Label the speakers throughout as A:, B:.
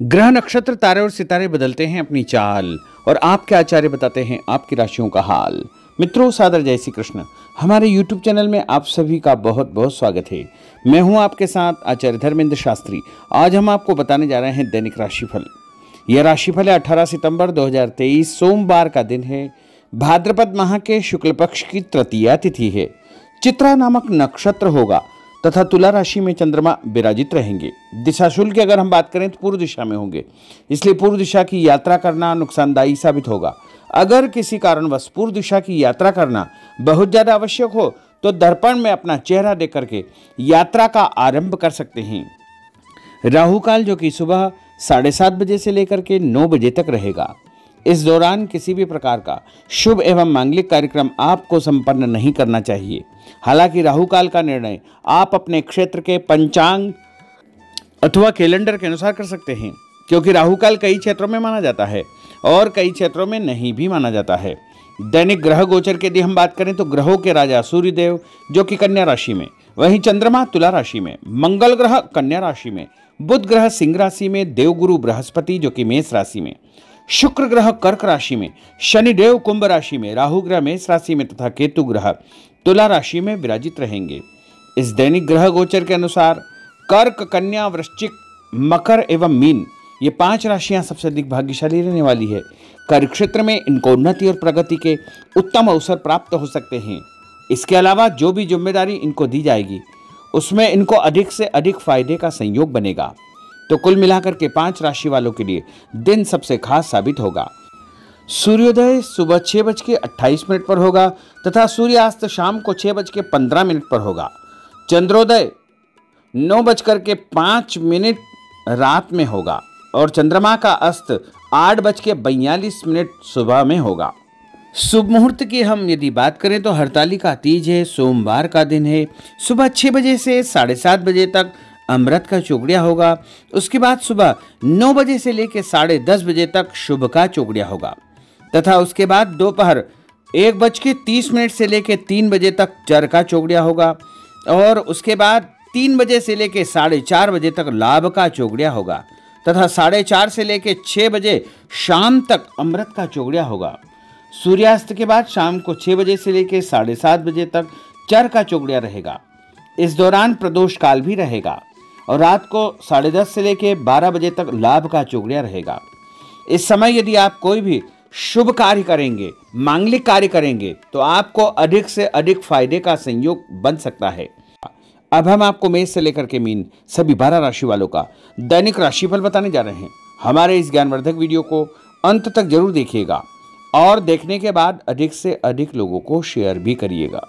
A: ग्रह नक्षत्र तारे और सितारे बदलते हैं अपनी चाल और आपके आचार्य बताते हैं आपकी राशियों का हाल। मित्रों, सादर जय श्री कृष्ण। हमारे YouTube चैनल में आप सभी का बहुत बहुत स्वागत है। मैं हूं आपके साथ आचार्य धर्मेंद्र शास्त्री। आज हम आपको बताने जा रहे हैं दैनिक राशिफल। यह राशिफल है 18 सितंबर 2023 सोमवार का दिन है। भाद्रपद माह के शुक्ल पक्ष की तृतीया तिथि है। चित्रा नामक नक्षत्र होगा तथा तुला राशि में चंद्रमा विराजित रहेंगे। दिशाशूल की अगर हम बात करें तो पूर्व दिशा में होंगे, इसलिए पूर्व दिशा की यात्रा करना नुकसानदायी साबित होगा। अगर किसी कारणवश पूर्व दिशा की यात्रा करना बहुत ज्यादा आवश्यक हो तो दर्पण में अपना चेहरा देख करके यात्रा का आरंभ कर सकते हैं। राहु काल जो कि सुबह 7:30 बजे से लेकर के 9 बजे तक रहेगा। इस दौरान किसी भी प्रकार का शुभ एवं मांगलिक कार्यक्रम आपको संपन्न नहीं करना चाहिए। हालांकि राहु काल का निर्णय आप अपने क्षेत्र के पंचांग अथवा कैलेंडर के अनुसार कर सकते हैं, क्योंकि राहु काल कई क्षेत्रों में माना जाता है और कई क्षेत्रों में नहीं भी माना जाता है। दैनिक ग्रह गोचर के यदि हम बात करें तो ग्रहों के राजा सूर्यदेव जो कि कन्या राशि में, वहीं चंद्रमा तुला राशि में, मंगल ग्रह कन्या राशि में, बुध ग्रह सिंह राशि में, देवगुरु बृहस्पति जो कि मेष राशि में, शुक्र ग्रह कर्क राशि में, शनिदेव कुंभ राशि में, राहु ग्रह मेष राशि में तथा केतु ग्रह तुला राशि में विराजित रहेंगे। इस दैनिक ग्रह गोचर के अनुसार कर्क, कन्या, वृश्चिक, मकर एवं मीन ये 5 राशियां सबसे अधिक भाग्यशाली रहने वाली है। कार्य क्षेत्र में इनको उन्नति और प्रगति के उत्तम अवसर प्राप्त हो सकते हैं। इसके अलावा जो भी जिम्मेदारी इनको दी जाएगी उसमें इनको अधिक से अधिक फायदे का संयोग बनेगा। तो कुल मिलाकर के 5 राशि वालों के लिए दिन सबसे खास साबित होगा। सूर्योदय सुबह 6:28 पर होगा तथा सूर्यास्त शाम को 6:15 पर होगा। चंद्रोदय 9:05 रात में होगा और चंद्रमा का अस्त 8:42 सुबह में होगा। शुभ मुहूर्त की हम यदि बात करें तो हरतालिका तीज है, सोमवार का दिन है। सुबह 6 बजे से 7:30 बजे तक अमृत का चौगड़िया होगा। उसके बाद सुबह 9 बजे से लेकर 10:30 बजे तक शुभ का चौगड़िया होगा तथा उसके बाद दोपहर 1:30 से लेकर 3 बजे तक चर का चौगड़िया होगा और उसके बाद 3 बजे से लेकर 4:30 बजे तक लाभ का चौगड़िया होगा तथा 4:30 से लेकर 6 बजे शाम तक अमृत का चौगड़िया होगा। सूर्यास्त के बाद शाम को 6 बजे से लेकर 7:30 बजे तक चर का चौगड़िया रहेगा। इस दौरान प्रदोष काल भी रहेगा और रात को 10:30 से लेकर 12 बजे तक लाभ का चौगड़िया रहेगा। इस समय यदि आप कोई भी शुभ कार्य करेंगे, मांगलिक कार्य करेंगे तो आपको अधिक से अधिक फायदे का संयोग बन सकता है। अब हम आपको मेष से लेकर के मीन सभी 12 राशि वालों का दैनिक राशिफल बताने जा रहे हैं। हमारे इस ज्ञानवर्धक वीडियो को अंत तक जरूर देखिएगा और देखने के बाद अधिक से अधिक लोगों को शेयर भी करिएगा।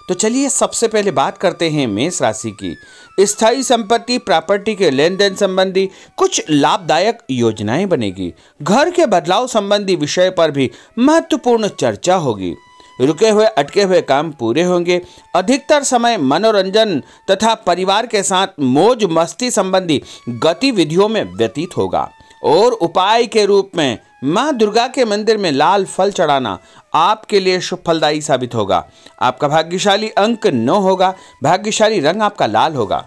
A: तो चलिए सबसे पहले बात करते हैं मेष राशि की। स्थायी संपत्ति प्रॉपर्टी के लेन देन संबंधी कुछ लाभदायक योजनाएं बनेगी। घर के बदलाव संबंधी विषय पर भी महत्वपूर्ण चर्चा होगी। रुके हुए अटके हुए काम पूरे होंगे। अधिकतर समय मनोरंजन तथा परिवार के साथ मौज मस्ती संबंधी गतिविधियों में व्यतीत होगा और उपाय के रूप में मां दुर्गा के मंदिर में लाल फल चढ़ाना आपके लिए शुभ फलदायी साबित होगा। आपका भाग्यशाली अंक 9 होगा। भाग्यशाली रंग आपका लाल होगा।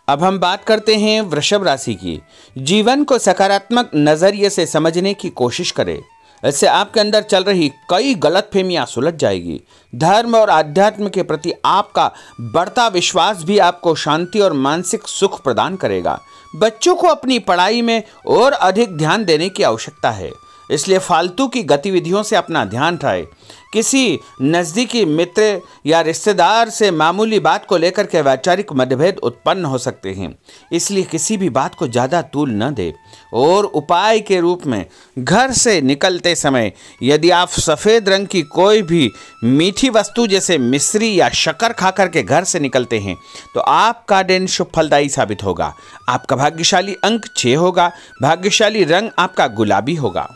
A: अब हम बात करते हैं वृषभ राशि की। जीवन को सकारात्मक नजरिए से समझने की कोशिश करें। इससे आपके अंदर चल रही कई गलतफहमियां सुलझ जाएगी। धर्म और आध्यात्म के प्रति आपका बढ़ता विश्वास भी आपको शांति और मानसिक सुख प्रदान करेगा। बच्चों को अपनी पढ़ाई में और अधिक ध्यान देने की आवश्यकता है, इसलिए फालतू की गतिविधियों से अपना ध्यान हटाएं। किसी नज़दीकी मित्र या रिश्तेदार से मामूली बात को लेकर के वैचारिक मतभेद उत्पन्न हो सकते हैं, इसलिए किसी भी बात को ज़्यादा तूल न दें। और उपाय के रूप में घर से निकलते समय यदि आप सफ़ेद रंग की कोई भी मीठी वस्तु जैसे मिश्री या शक्कर खा कर के घर से निकलते हैं तो आपका दिन शुभ फलदायी साबित होगा। आपका भाग्यशाली अंक 6 होगा। भाग्यशाली रंग आपका गुलाबी होगा।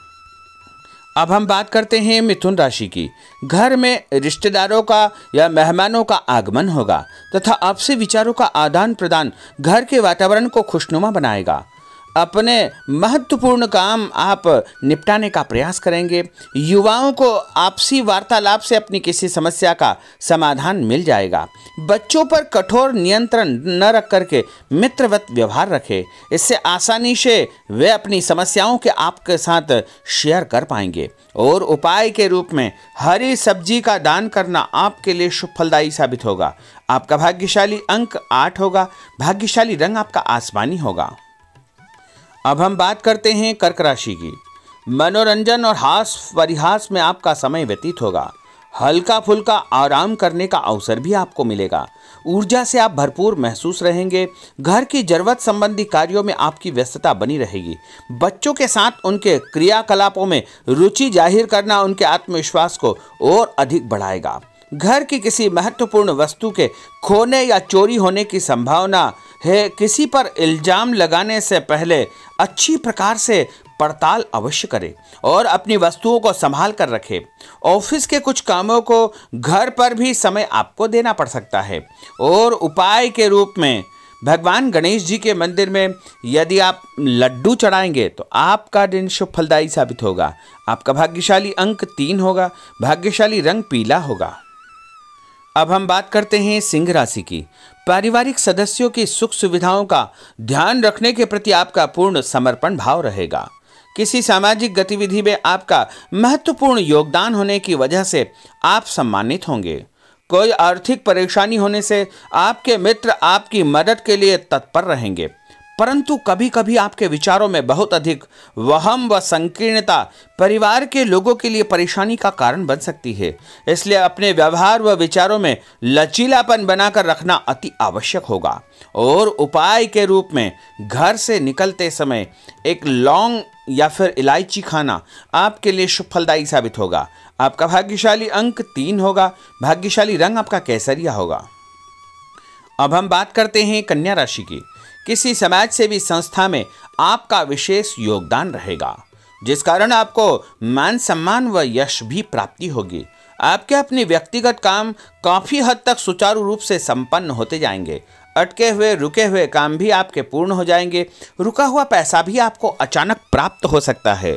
A: अब हम बात करते हैं मिथुन राशि की। घर में रिश्तेदारों का या मेहमानों का आगमन होगा तथा आपसी विचारों का आदान प्रदान घर के वातावरण को खुशनुमा बनाएगा। अपने महत्वपूर्ण काम आप निपटाने का प्रयास करेंगे। युवाओं को आपसी वार्तालाप से अपनी किसी समस्या का समाधान मिल जाएगा। बच्चों पर कठोर नियंत्रण न रख करके मित्रवत व्यवहार रखें। इससे आसानी से वे अपनी समस्याओं के आपके साथ शेयर कर पाएंगे। और उपाय के रूप में हरी सब्जी का दान करना आपके लिए शुभ फलदायी साबित होगा। आपका भाग्यशाली अंक 8 होगा। भाग्यशाली रंग आपका आसमानी होगा। अब हम बात करते हैं कर्क राशि की। मनोरंजन और हास परिहास में आपका समय व्यतीत होगा। हल्का फुल्का आराम करने का अवसर भी आपको मिलेगा। ऊर्जा से आप भरपूर महसूस रहेंगे। घर की जरूरत संबंधी कार्यों में आपकी व्यस्तता बनी रहेगी। बच्चों के साथ उनके क्रियाकलापों में रुचि जाहिर करना उनके आत्मविश्वास को और अधिक बढ़ाएगा। घर की किसी महत्वपूर्ण वस्तु के खोने या चोरी होने की संभावना है। किसी पर इल्जाम लगाने से पहले अच्छी प्रकार से पड़ताल अवश्य करें और अपनी वस्तुओं को संभाल कर रखें। ऑफिस के कुछ कामों को घर पर भी समय आपको देना पड़ सकता है। और उपाय के रूप में भगवान गणेश जी के मंदिर में यदि आप लड्डू चढ़ाएंगे तो आपका दिन शुभ फलदायी साबित होगा। आपका भाग्यशाली अंक 3 होगा। भाग्यशाली रंग पीला होगा। अब हम बात करते हैं सिंह राशि की। पारिवारिक सदस्यों की सुख सुविधाओं का ध्यान रखने के प्रति आपका पूर्ण समर्पण भाव रहेगा। किसी सामाजिक गतिविधि में आपका महत्वपूर्ण योगदान होने की वजह से आप सम्मानित होंगे। कोई आर्थिक परेशानी होने से आपके मित्र आपकी मदद के लिए तत्पर रहेंगे, परंतु कभी कभी आपके विचारों में बहुत अधिक वहम व संकीर्णता परिवार के लोगों के लिए परेशानी का कारण बन सकती है। इसलिए अपने व्यवहार व विचारों में लचीलापन बनाकर रखना अति आवश्यक होगा। और उपाय के रूप में घर से निकलते समय एक लौंग या फिर इलायची खाना आपके लिए शुभ फलदायी साबित होगा। आपका भाग्यशाली अंक 3 होगा। भाग्यशाली रंग आपका केसरिया होगा। अब हम बात करते हैं कन्या राशि की। किसी समाज सेवी संस्था में आपका विशेष योगदान रहेगा, जिस कारण आपको मान सम्मान व यश भी प्राप्ति होगी। आपके अपने व्यक्तिगत काम काफी हद तक सुचारू रूप से संपन्न होते जाएंगे। अटके हुए रुके हुए काम भी आपके पूर्ण हो जाएंगे। रुका हुआ पैसा भी आपको अचानक प्राप्त हो सकता है।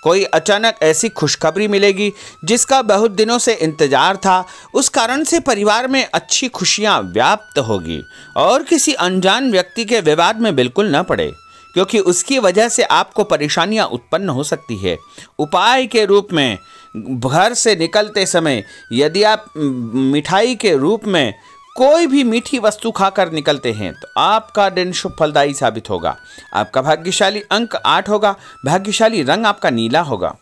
A: कोई अचानक ऐसी खुशखबरी मिलेगी जिसका बहुत दिनों से इंतजार था। उस कारण से परिवार में अच्छी खुशियां व्याप्त होगी। और किसी अनजान व्यक्ति के विवाद में बिल्कुल न पड़े, क्योंकि उसकी वजह से आपको परेशानियां उत्पन्न हो सकती है। उपाय के रूप में घर से निकलते समय यदि आप मिठाई के रूप में कोई भी मीठी वस्तु खाकर निकलते हैं तो आपका दिन शुभ फलदायी साबित होगा। आपका भाग्यशाली अंक 8 होगा। भाग्यशाली रंग आपका नीला होगा।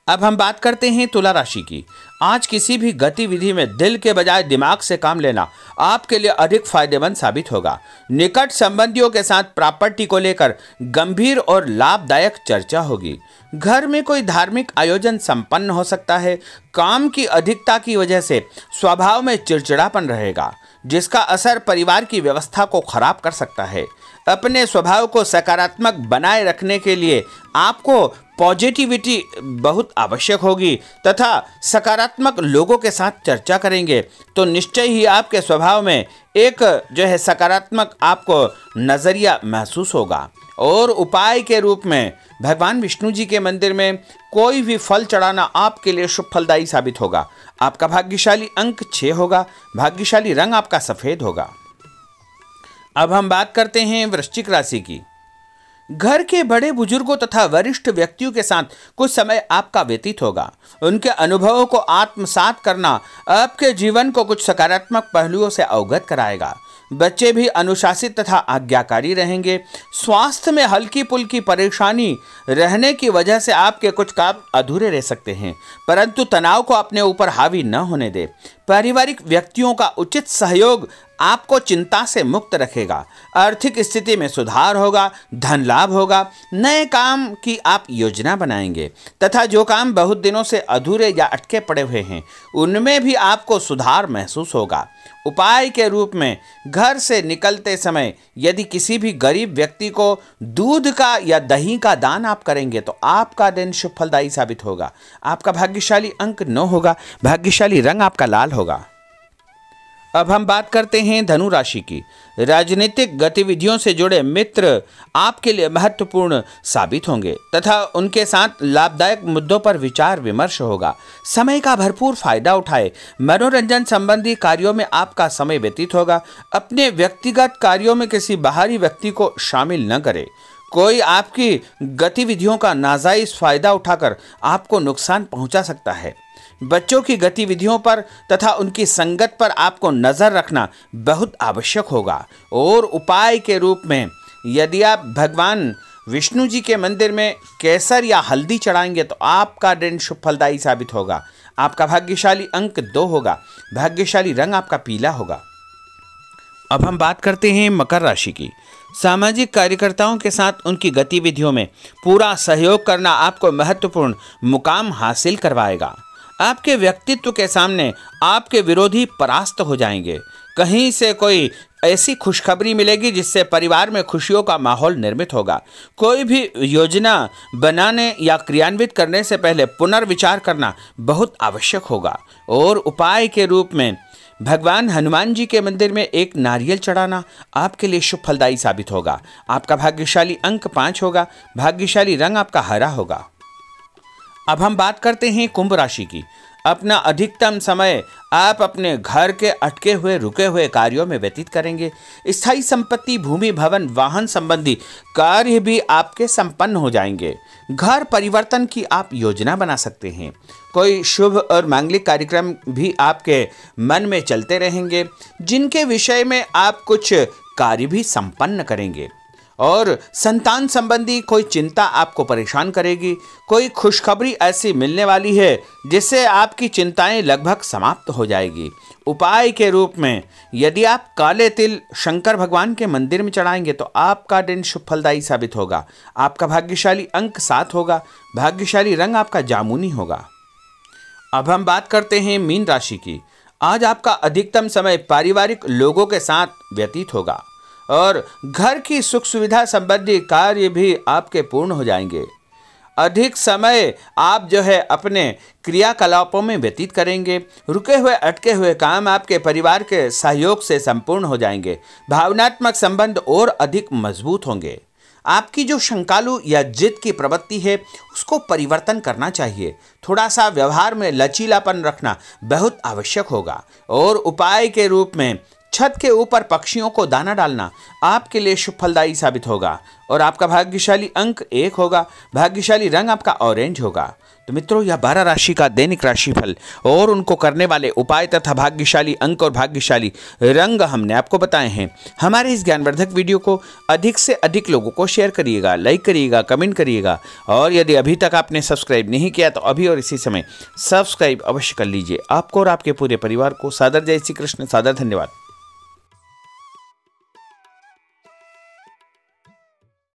A: अब हम बात करते हैं तुला राशि की। आज किसी भी गतिविधि में दिल के बजाय दिमाग से काम लेना आपके लिए अधिक फायदेमंद साबित होगा। निकट संबंधियों के साथ प्रॉपर्टी को लेकर गंभीर और लाभदायक चर्चा होगी। घर में कोई धार्मिक आयोजन संपन्न हो सकता है। काम की अधिकता की वजह से स्वभाव में चिड़चिड़ापन रहेगा, जिसका असर परिवार की व्यवस्था को खराब कर सकता है। अपने स्वभाव को सकारात्मक बनाए रखने के लिए आपको पॉजिटिविटी बहुत आवश्यक होगी तथा सकारात्मक लोगों के साथ चर्चा करेंगे तो निश्चय ही आपके स्वभाव में एक सकारात्मक आपको नज़रिया महसूस होगा। और उपाय के रूप में भगवान विष्णु जी के मंदिर में कोई भी फल चढ़ाना आपके लिए शुभ फलदायी साबित होगा। आपका भाग्यशाली अंक 6 होगा। भाग्यशाली रंग आपका सफ़ेद होगा। अब हम बात करते हैं वृश्चिक राशि की। घर के बड़े बुजुर्गों तथा वरिष्ठ व्यक्तियों के साथ कुछ समय आपका व्यतीत होगा। उनके अनुभवों को आत्मसात करना आपके जीवन को कुछ सकारात्मक पहलुओं से अवगत कराएगा। बच्चे भी अनुशासित तथा आज्ञाकारी रहेंगे। स्वास्थ्य में हल्की पुल्की परेशानी रहने की वजह से आपके कुछ काम अधूरे रह सकते हैं, परंतु तनाव को अपने ऊपर हावी न होने दे। पारिवारिक व्यक्तियों का उचित सहयोग आपको चिंता से मुक्त रखेगा। आर्थिक स्थिति में सुधार होगा। धन लाभ होगा। नए काम की आप योजना बनाएंगे तथा जो काम बहुत दिनों से अधूरे या अटके पड़े हुए हैं उनमें भी आपको सुधार महसूस होगा। उपाय के रूप में घर से निकलते समय यदि किसी भी गरीब व्यक्ति को दूध का या दही का दान आप करेंगे तो आपका दिन शुभ फलदायी साबित होगा। आपका भाग्यशाली अंक 9 होगा। भाग्यशाली रंग आपका लाल होगा। अब हम बात करते हैं धनु राशि की। राजनीतिक गतिविधियों से जुड़े मित्र आपके लिए महत्वपूर्ण साबित होंगे तथा उनके साथ लाभदायक मुद्दों पर विचार विमर्श होगा। समय का भरपूर फायदा उठाए। मनोरंजन संबंधी कार्यों में आपका समय व्यतीत होगा। अपने व्यक्तिगत कार्यों में किसी बाहरी व्यक्ति को शामिल न करें। कोई आपकी गतिविधियों का नाजायज फायदा उठाकर आपको नुकसान पहुंचा सकता है। बच्चों की गतिविधियों पर तथा उनकी संगत पर आपको नजर रखना बहुत आवश्यक होगा। और उपाय के रूप में यदि आप भगवान विष्णु जी के मंदिर में केसर या हल्दी चढ़ाएंगे तो आपका दिन शुभ फलदायी साबित होगा। आपका भाग्यशाली अंक 2 होगा। भाग्यशाली रंग आपका पीला होगा। अब हम बात करते हैं मकर राशि की। सामाजिक कार्यकर्ताओं के साथ उनकी गतिविधियों में पूरा सहयोग करना आपको महत्वपूर्ण मुकाम हासिल करवाएगा। आपके व्यक्तित्व के सामने आपके विरोधी परास्त हो जाएंगे। कहीं से कोई ऐसी खुशखबरी मिलेगी जिससे परिवार में खुशियों का माहौल निर्मित होगा। कोई भी योजना बनाने या क्रियान्वित करने से पहले पुनर्विचार करना बहुत आवश्यक होगा। और उपाय के रूप में भगवान हनुमान जी के मंदिर में एक नारियल चढ़ाना आपके लिए शुभ फलदायी साबित होगा। आपका भाग्यशाली अंक 5 होगा। भाग्यशाली रंग आपका हरा होगा। अब हम बात करते हैं कुंभ राशि की। अपना अधिकतम समय आप अपने घर के अटके हुए रुके हुए कार्यों में व्यतीत करेंगे। स्थायी संपत्ति, भूमि, भवन, वाहन संबंधी कार्य भी आपके संपन्न हो जाएंगे। घर परिवर्तन की आप योजना बना सकते हैं। कोई शुभ और मांगलिक कार्यक्रम भी आपके मन में चलते रहेंगे, जिनके विषय में आप कुछ कार्य भी संपन्न करेंगे। और संतान संबंधी कोई चिंता आपको परेशान करेगी। कोई खुशखबरी ऐसी मिलने वाली है जिससे आपकी चिंताएं लगभग समाप्त हो जाएगी। उपाय के रूप में यदि आप काले तिल शंकर भगवान के मंदिर में चढ़ाएंगे तो आपका दिन शुभ फलदायी साबित होगा। आपका भाग्यशाली अंक 7 होगा। भाग्यशाली रंग आपका जामुनी होगा। अब हम बात करते हैं मीन राशि की। आज आपका अधिकतम समय पारिवारिक लोगों के साथ व्यतीत होगा और घर की सुख सुविधा संबंधी कार्य भी आपके पूर्ण हो जाएंगे। अधिक समय आप अपने क्रियाकलापों में व्यतीत करेंगे। रुके हुए अटके हुए काम आपके परिवार के सहयोग से संपूर्ण हो जाएंगे। भावनात्मक संबंध और अधिक मजबूत होंगे। आपकी जो शंकालु या जिद की प्रवृत्ति है उसको परिवर्तन करना चाहिए। थोड़ा सा व्यवहार में लचीलापन रखना बहुत आवश्यक होगा। और उपाय के रूप में छत के ऊपर पक्षियों को दाना डालना आपके लिए शुभ फलदायी साबित होगा। और आपका भाग्यशाली अंक 1 होगा। भाग्यशाली रंग आपका ऑरेंज होगा। तो मित्रों, यह 12 राशि का दैनिक राशिफल और उनको करने वाले उपाय तथा भाग्यशाली अंक और भाग्यशाली रंग हमने आपको बताए हैं। हमारे इस ज्ञानवर्धक वीडियो को अधिक से अधिक लोगों को शेयर करिएगा, लाइक करिएगा, कमेंट करिएगा। और यदि अभी तक आपने सब्सक्राइब नहीं किया तो अभी और इसी समय सब्सक्राइब अवश्य कर लीजिए। आपको और आपके पूरे परिवार को सादर जय श्री कृष्ण, सादर धन्यवाद।